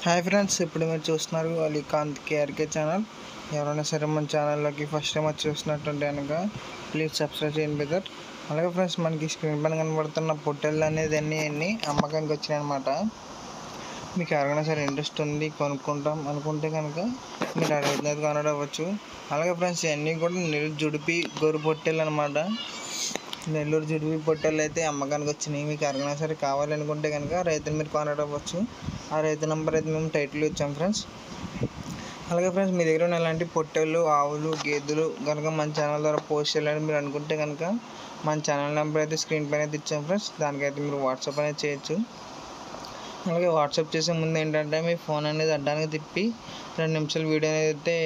Hi friends, ఇప్పుడు మీరు చూస్తున్నారు అలీకాంత్ కేఆర్కే ఛానల్. ఎవరైనా సరే మన ఛానల్లోకి ఫస్ట్ టైం వచ్చి చూస్తున్నట్టుంటే కనుక ప్లీజ్ సబ్స్క్రైబ్ చేయండి బ్రదర్. అలాగే ఫ్రెండ్స్, మనకి స్క్రీన్ పైన కనబడుతున్న పొట్టెళ్ళు అనేది అన్నీ అమ్మకానికి వచ్చినాయి అనమాట. మీకు ఎవరైనా సరే ఇంట్రెస్ట్ ఉంది కొనుక్కుంటాం అనుకుంటే కనుక మీరు అడిగినది కొనడం అవ్వచ్చు. అలాగే ఫ్రెండ్స్, ఇవన్నీ కూడా నెల్లూరు జుడిపి గొర్రె పొట్టెళ్ళు అనమాట. నెల్లూరు జుడిపి పొట్టెళ్ళు అయితే అమ్మకానికి వచ్చినాయి. మీకు ఎవరైనా సరే కావాలనుకుంటే కనుక రైతులు మీరు కొనడం అవ్వచ్చు. ఆ రైతు నెంబర్ అయితే మేము టైటిల్ ఇచ్చాం ఫ్రెండ్స్. అలాగే ఫ్రెండ్స్, మీ దగ్గర ఉన్న ఇలాంటి పొట్టెళ్ళు, ఆవులు, గేదెలు కనుక మన ఛానల్ ద్వారా పోస్ట్ చేయాలని మీరు అనుకుంటే కనుక మన ఛానల్ నెంబర్ అయితే స్క్రీన్ పైన అయితే ఇచ్చాం ఫ్రెండ్స్. దానికైతే మీరు వాట్సాప్ అనేది చేయొచ్చు. అలాగే వాట్సాప్ చేసే ముందు ఏంటంటే మీ ఫోన్ అనేది అడ్డానికి తిప్పి 2 నిమిషాల వీడియో అయితే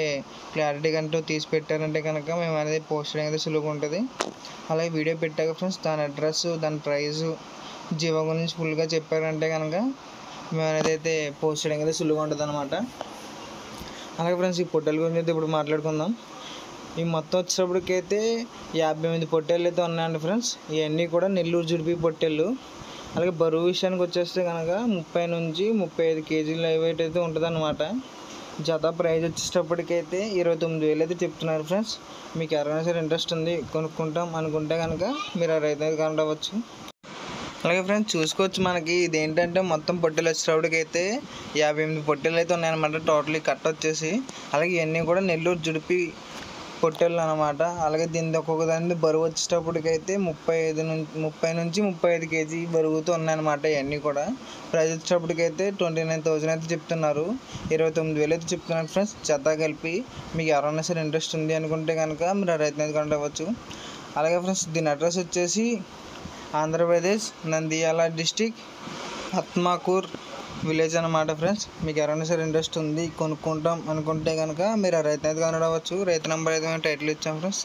క్లారిటీ కంటూ తీసి పెట్టారంటే కనుక మేము అనేది పోస్ట్ చేయడం అయితే సులువుగా ఉంటుంది. అలాగే వీడియో పెట్టాక ఫ్రెండ్స్ దాని అడ్రస్, దాని ప్రైజు, జీవో గురించి ఫుల్గా చెప్పారంటే కనుక మేము అనేది అయితే పోస్ట్ చేయడం అయితే సులువుగా ఉంటుంది అనమాట. అలాగే ఫ్రెండ్స్, ఈ పొట్టెల గురించి అయితే ఇప్పుడు మాట్లాడుకుందాం. ఈ మొత్తం వచ్చేటప్పటికైతే 58 పొట్టేళ్ళు అయితే ఉన్నాయండి ఫ్రెండ్స్. ఇవన్నీ కూడా నెల్లూరు జుడిపి పొట్టేళ్ళు. అలాగే బరువు విషయానికి వచ్చేస్తే కనుక 30 నుంచి 35 కేజీల వెయిట్ అయితే ఉంటుంది అనమాట. జత ప్రైజ్ వచ్చేటప్పటికైతే 29,000 అయితే చెప్తున్నారు ఫ్రెండ్స్. మీకు ఎవరైనా సరే ఇంట్రెస్ట్ ఉంది కొనుక్కుంటాం అనుకుంటే కనుక మీరు ఆ రైతు అయితే కనవచ్చు. అలాగే ఫ్రెండ్స్, చూసుకోవచ్చు మనకి ఇది ఏంటంటే మొత్తం పొట్టెలు వచ్చేటప్పటికైతే 58 పొట్టెలు అయితే ఉన్నాయన్నమాట టోటలీ కట్ట వచ్చేసి. అలాగే ఇవన్నీ కూడా నెల్లూరు జుడిపి పొట్టెళ్ళు అనమాట. అలాగే దీని ఒక్కొక్క దాని బరువు వచ్చేటప్పటికైతే 30 నుంచి 35 కేజీ బరుగుతూ ఉన్నాయన్నమాట. ఇవన్నీ కూడా ప్రైస్ వచ్చేటప్పటికైతే 29,000 అయితే చెప్తున్నారు. 29,000 అయితే చెప్తున్నారు ఫ్రెండ్స్ జత కలిపి. మీకు ఎవరైనా సరే ఇంట్రెస్ట్ ఉంది అనుకుంటే కనుక మీరు రైతు అయితే కొనవచ్చు. అలాగే ఫ్రెండ్స్, దీని అడ్రస్ వచ్చేసి ఆంధ్రప్రదేశ్ నంద్యాల డిస్టిక్ ఆత్మకూర్ విలేజ్ అనమాట ఫ్రెండ్స్. మీకు ఎవరైనా సరే ఇంట్రెస్ట్ ఉంది కొనుక్కుంటాం అనుకుంటే కనుక మీరు ఆ రైతు అయితే కొనవచ్చు. రైతు నెంబర్ అయితే మేము టైటిల్ ఇచ్చాం ఫ్రెండ్స్.